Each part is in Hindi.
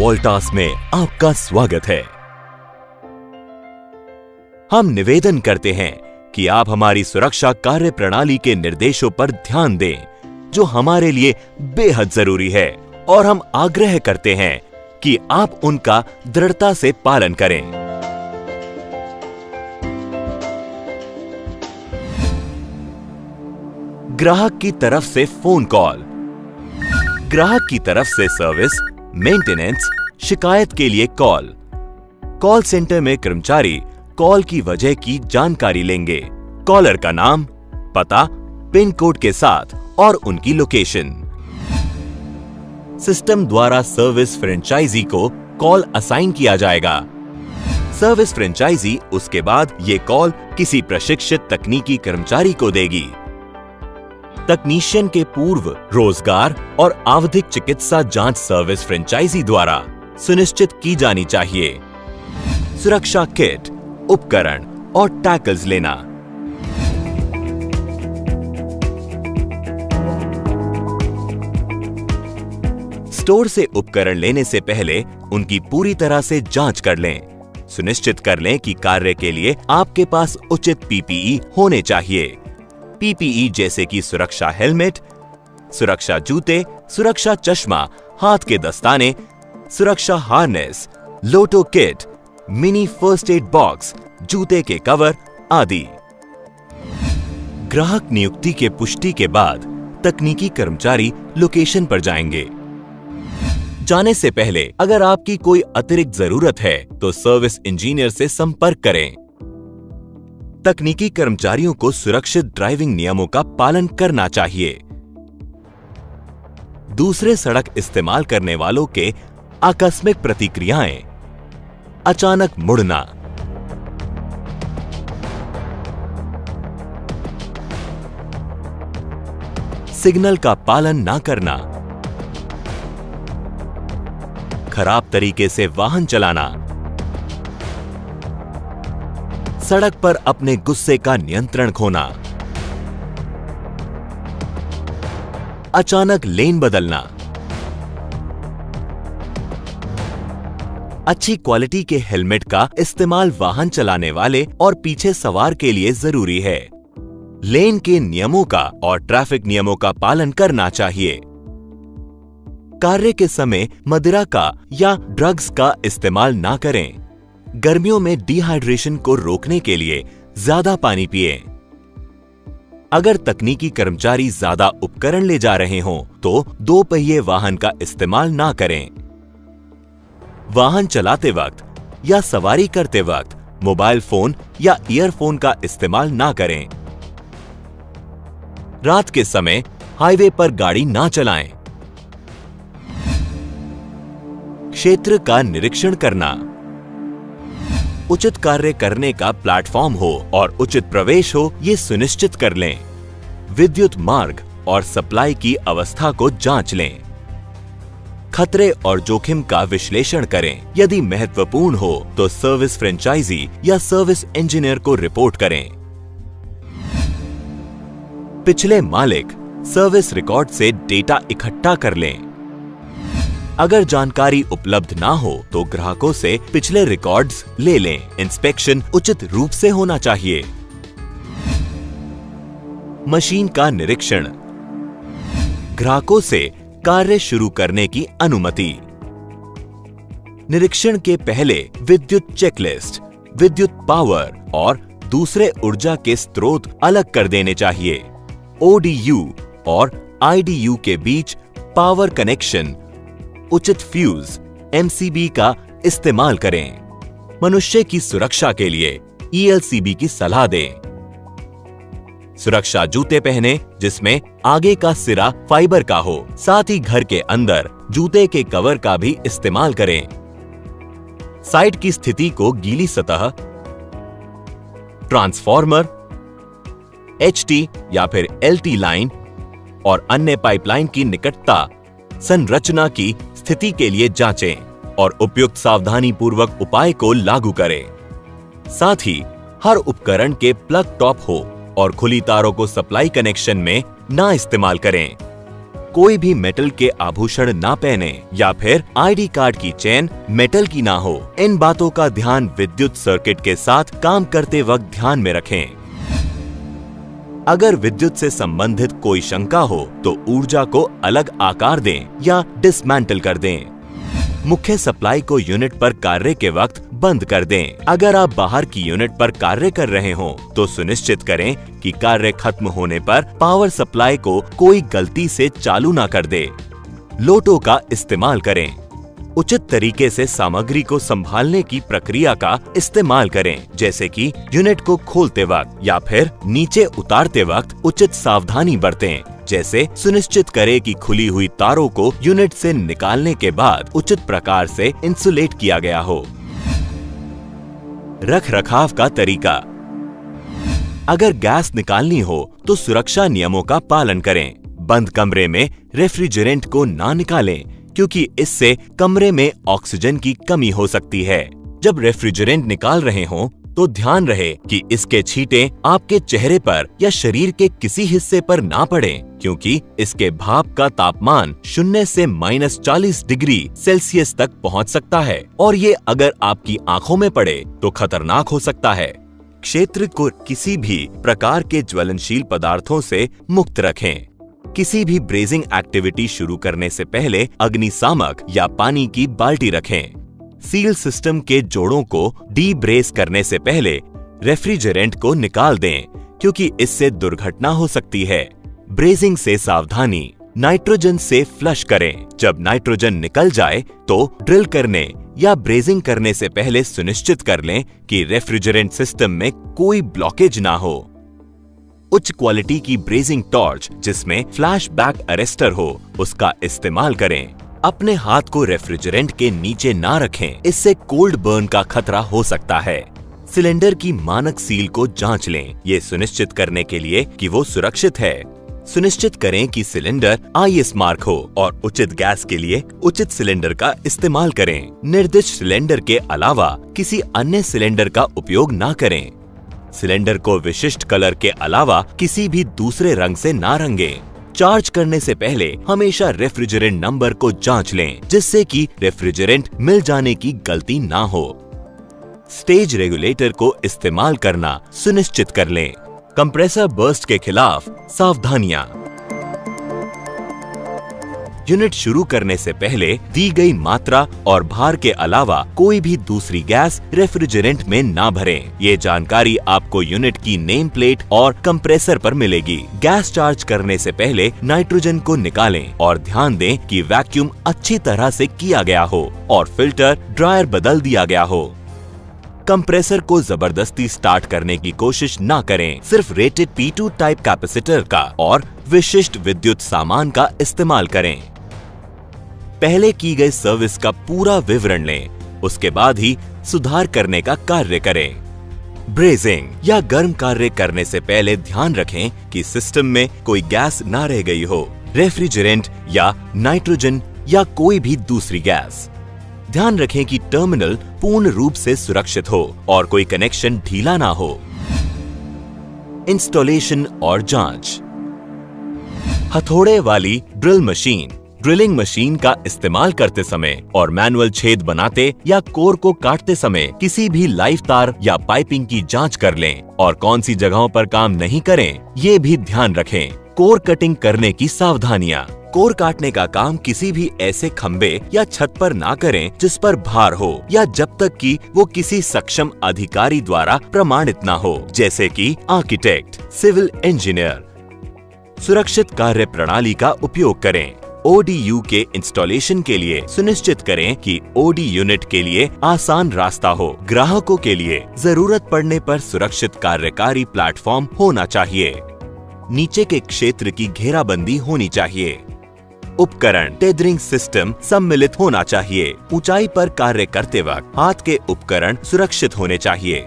वोल्टास में आपका स्वागत है। हम निवेदन करते हैं कि आप हमारी सुरक्षा कार्य प्रणाली के निर्देशों पर ध्यान दें, जो हमारे लिए बेहद जरूरी है, और हम आग्रह करते हैं कि आप उनका दृढ़ता से पालन करें। ग्राहक की तरफ से फोन कॉल। ग्राहक की तरफ से सर्विस, मेंटेनेंस, शिकायत के लिए कॉल। कॉल सेंटर में कर्मचारी कॉल की वजह की जानकारी लेंगे, कॉलर का नाम, पता, पिन कोड के साथ और उनकी लोकेशन। सिस्टम द्वारा सर्विस फ्रेंचाइजी को कॉल असाइन किया जाएगा। सर्विस फ्रेंचाइजी उसके बाद ये कॉल किसी प्रशिक्षित तकनीकी कर्मचारी को देगी। तकनीशियन के पूर्व रोजगार और आवधिक चिकित्सा जांच सर्विस फ्रेंचाइजी द्वारा सुनिश्चित की जानी चाहिए। सुरक्षा किट, उपकरण और टैकल्स लेना। स्टोर से उपकरण लेने से पहले उनकी पूरी तरह से जांच कर लें। सुनिश्चित कर लें कि कार्य के लिए आपके पास उचित पीपीई होने चाहिए। पीपीई जैसे कि सुरक्षा हेलमेट, सुरक्षा जूते, सुरक्षा चश्मा, हाथ के दस्ताने, सुरक्षा harness, LOTO kit, mini first aid box, जूते के कवर आदि। ग्राहक नियुक्ति के पुष्टि के बाद तकनीकी कर्मचारी लोकेशन पर जाएंगे। जाने से पहले अगर आपकी कोई अतिरिक्त जरूरत है तो सर्विस इंजीनियर से संपर्क करें। तकनीकी कर्मचारियों को सुरक्षित ड्राइविंग नियमों का पालन करना चाहिए। दूसरे सड़क इस्तेमाल करने वालों के आकस्मिक प्रतिक्रियाएं, अचानक मुड़ना, सिग्नल का पालन ना करना, खराब तरीके से वाहन चलाना, सड़क पर अपने गुस्से का नियंत्रण खोना, अचानक लेन बदलना। अच्छी क्वालिटी के हेलमेट का इस्तेमाल वाहन चलाने वाले और पीछे सवार के लिए जरूरी है। लेन के नियमों का और ट्रैफिक नियमों का पालन करना चाहिए। कार्य के समय मदिरा का या ड्रग्स का इस्तेमाल ना करें। गर्मियों में डिहाइड्रेशन को रोकने के लिए ज्यादा पानी पिएं। अगर तकनीकी कर्मचारी ज्यादा उपकरण ले जा रहे हों तो दो पहिए वाहन का इस्तेमाल ना करें। वाहन चलाते वक्त या सवारी करते वक्त मोबाइल फोन या ईयरफोन का इस्तेमाल ना करें। रात के समय हाईवे पर गाड़ी ना चलाएं। क्षेत्र का निरीक्षण करना। उचित कार्य करने का प्लेटफॉर्म हो और उचित प्रवेश हो, ये सुनिश्चित कर लें। विद्युत मार्ग और सप्लाई की अवस्था को जांच लें। खतरे और जोखिम का विश्लेषण करें। यदि महत्वपूर्ण हो तो सर्विस फ्रेंचाइजी या सर्विस इंजीनियर को रिपोर्ट करें। पिछले मालिक सर्विस रिकॉर्ड से डेटा इकट्ठा कर लें। अगर जानकारी उपलब्ध ना हो तो ग्राहकों से पिछले रिकॉर्ड्स ले लें। इंस्पेक्शन उचित रूप से होना चाहिए। मशीन का निरीक्षण। ग्राहकों से कार्य शुरू करने की अनुमति। निरीक्षण के पहले विद्युत चेकलिस्ट, विद्युत पावर और दूसरे ऊर्जा के स्रोत अलग कर देने चाहिए। ओडीयू और आईडीयू के बीच पावर कनेक्शन, उचित फ्यूज, एमसीबी का इस्तेमाल करें। मनुष्य की सुरक्षा के लिए ईएलसीबी की सलाह दें। सुरक्षा जूते पहने जिसमें आगे का सिरा फाइबर का हो। साथ ही घर के अंदर जूते के कवर का भी इस्तेमाल करें। साइट की स्थिति को गीली सतह, ट्रांसफॉर्मर, एचटी या फिर एलटी लाइन और अन्य पाइपलाइन की निकटता, संरचना की स्थिति के लिए जांचें और उपयुक्त सावधानी पूर्वक उपाय को लागू करें। साथ ही हर उपकरण के प्लग टॉप हो और खुली तारों को सप्लाई कनेक्शन में ना इस्तेमाल करें। कोई भी मेटल के आभूषण ना पहने या फिर आईडी कार्ड की चेन मेटल की ना हो। इन बातों का ध्यान विद्युत सर्किट के साथ काम करते वक्त ध्यान में रखें। अगर विद्युत से संबंधित कोई शंका हो तो ऊर्जा को अलग आकार दें या डिसमेंटल कर दें। मुख्य सप्लाई को यूनिट पर कार्य के वक्त बंद कर दें। अगर आप बाहर की यूनिट पर कार्य कर रहे हो तो सुनिश्चित करें कि कार्य खत्म होने पर पावर सप्लाई को कोई गलती से चालू ना कर दे। लोटो का इस्तेमाल करें। उचित तरीके से सामग्री को संभालने की प्रक्रिया का इस्तेमाल करें, जैसे कि यूनिट को खोलते वक्त या फिर नीचे उतारते वक्त उचित सावधानी बरतें। जैसे सुनिश्चित करें कि खुली हुई तारों को यूनिट से निकालने के बाद उचित प्रकार से इंसुलेट किया गया हो। रखरखाव का तरीका। अगर गैस निकालनी हो तो सुरक्षा नियमों का पालन करें। बंद कमरे में रेफ्रिजरेंट को ना निकालें, क्योंकि इससे कमरे में ऑक्सीजन की कमी हो सकती है। जब रेफ्रिजरेंट निकाल रहे हों तो ध्यान रहे कि इसके छींटे आपके चेहरे पर या शरीर के किसी हिस्से पर ना पड़ें, क्योंकि इसके भाप का तापमान 0 से -40 डिग्री सेल्सियस तक पहुंच सकता है और ये अगर आपकी आंखों में पड़े तो खतरनाक हो सकता है। क्षेत्र को किसी भी प्रकार के ज्वलनशील पदार्थों से मुक्त रखें। किसी भी ब्रेजिंग एक्टिविटी शुरू करने से पहले अग्निशामक या पानी की बाल्टी रखें। सील सिस्टम के जोड़ों को डीब्रेस करने से पहले रेफ्रिजरेंट को निकाल दें, क्योंकि इससे दुर्घटना हो सकती है। ब्रेजिंग से सावधानी। नाइट्रोजन से फ्लश करें। जब नाइट्रोजन निकल जाए तो ड्रिल करने या ब्रेजिंग करने से पहले सुनिश्चित कर लें कि रेफ्रिजरेंट सिस्टम में कोई ब्लॉकेज ना हो। उच्च क्वालिटी की ब्रेजिंग टॉर्च जिसमें फ्लैश बैक अरेस्टर हो, उसका इस्तेमाल करें। अपने हाथ को रेफ्रिजरेंट के नीचे ना रखें, इससे कोल्ड बर्न का खतरा हो सकता है। सिलेंडर की मानक सील को जांच लें, ये सुनिश्चित करने के लिए कि वो सुरक्षित है। सुनिश्चित करें कि सिलेंडर IS मार्क हो और उचित गैस के लिए उचित सिलेंडर का इस्तेमाल करें। निर्दिष्ट सिलेंडर के अलावा किसी अन्य सिलेंडर का उपयोग ना करें। सिलेंडर को विशिष्ट कलर के अलावा किसी भी दूसरे रंग से ना रंगें। चार्ज करने से पहले हमेशा रेफ्रिजरेंट नंबर को जांच लें, जिससे कि रेफ्रिजरेंट मिल जाने की गलती ना हो। स्टेज रेगुलेटर को इस्तेमाल करना सुनिश्चित कर लें। कंप्रेसर बर्स्ट के खिलाफ सावधानियां। यूनिट शुरू करने से पहले दी गई मात्रा और भार के अलावा कोई भी दूसरी गैस रेफ्रिजरेंट में ना भरें। ये जानकारी आपको यूनिट की नेम प्लेट और कंप्रेसर पर मिलेगी। गैस चार्ज करने से पहले नाइट्रोजन को निकालें और ध्यान दें कि वैक्यूम अच्छी तरह से किया गया हो और फिल्टर ड्रायर बदल दिया गया हो। कंप्रेसर को जबरदस्ती स्टार्ट करने की कोशिश ना करें। सिर्फ रेटेड P2 टाइप कैपेसिटर का और विशिष्ट विद्युत सामान का इस्तेमाल करें। पहले की गई सर्विस का पूरा विवरण लें, उसके बाद ही सुधार करने का कार्य करें। ब्रेजिंग या गर्म कार्य करने से पहले ध्यान रखें कि सिस्टम में कोई गैस ना रह गई हो, रेफ्रिजरेंट या नाइट्रोजन या कोई भी दूसरी गैस। ध्यान रखें कि टर्मिनल पूर्ण रूप से सुरक्षित हो और कोई कनेक्शन ढीला ना हो। इंस्टॉलेशन और जांच। हथौड़े वाली ड्रिल मशीन, ड्रिलिंग मशीन का इस्तेमाल करते समय और मैनुअल छेद बनाते या कोर को काटते समय किसी भी लाइव तार या पाइपिंग की जांच कर लें और कौन सी जगहों पर काम नहीं करें, ये भी ध्यान रखें। कोर कटिंग करने की सावधानियां। कोर काटने का काम किसी भी ऐसे खंबे या छत पर ना करें जिस पर भार हो या जब तक कि वो किसी सक्षम अधिकारी द्वारा प्रमाणित ना हो, जैसे कि आर्किटेक्ट, सिविल इंजीनियर। सुरक्षित कार्य प्रणाली का उपयोग करें। ODU के इंस्टॉलेशन के लिए सुनिश्चित करें कि OD यूनिट के लिए आसान रास्ता हो। ग्राहकों के लिए जरूरत पड़ने पर सुरक्षित कार्यकारी प्लेटफॉर्म होना चाहिए। नीचे के क्षेत्र की घेराबंदी होनी चाहिए। उपकरण टेथरिंग सिस्टम सम्मिलित होना चाहिए। ऊंचाई पर कार्य करते वक्त हाथ के उपकरण सुरक्षित होने चाहिए।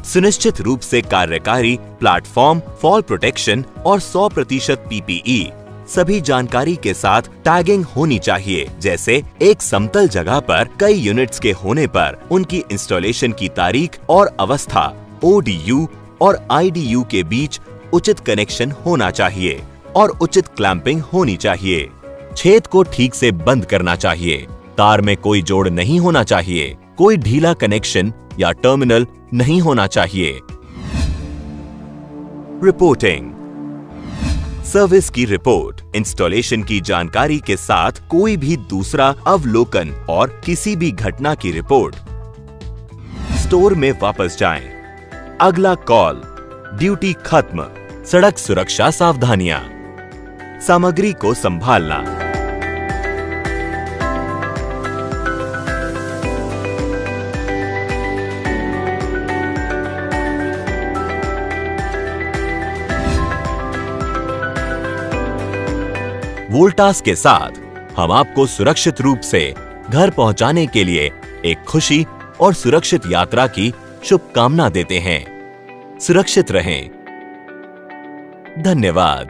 सुनिश्चित रूप से कार्यकारी प्लेटफॉर्म, फॉल प्रोटेक्शन और 100% PPE सभी जानकारी के साथ टैगिंग होनी चाहिए, जैसे एक समतल जगह पर कई यूनिट्स के होने पर उनकी इंस्टॉलेशन की तारीख और अवस्था। ODU और IDU के बीच उचित कनेक्शन होना चाहिए और उचित क्लैंपिंग होनी चाहिए। छेद को ठीक से बंद करना चाहिए। तार में कोई जोड़ नहीं होना चाहिए। कोई ढीला कनेक्शन या टर्मिनल नहीं होना चाहिए। रिपोर्टिंग। सर्विस की रिपोर्ट इंस्टॉलेशन की जानकारी के साथ कोई भी दूसरा अवलोकन और किसी भी घटना की रिपोर्ट। स्टोर में वापस जाएं। अगला कॉल, ड्यूटी खत्म, सड़क सुरक्षा सावधानियां, सामग्री को संभालना। वोल्टास के साथ हम आपको सुरक्षित रूप से घर पहुंचाने के लिए एक खुशी और सुरक्षित यात्रा की शुभकामना देते हैं। सुरक्षित रहें। धन्यवाद।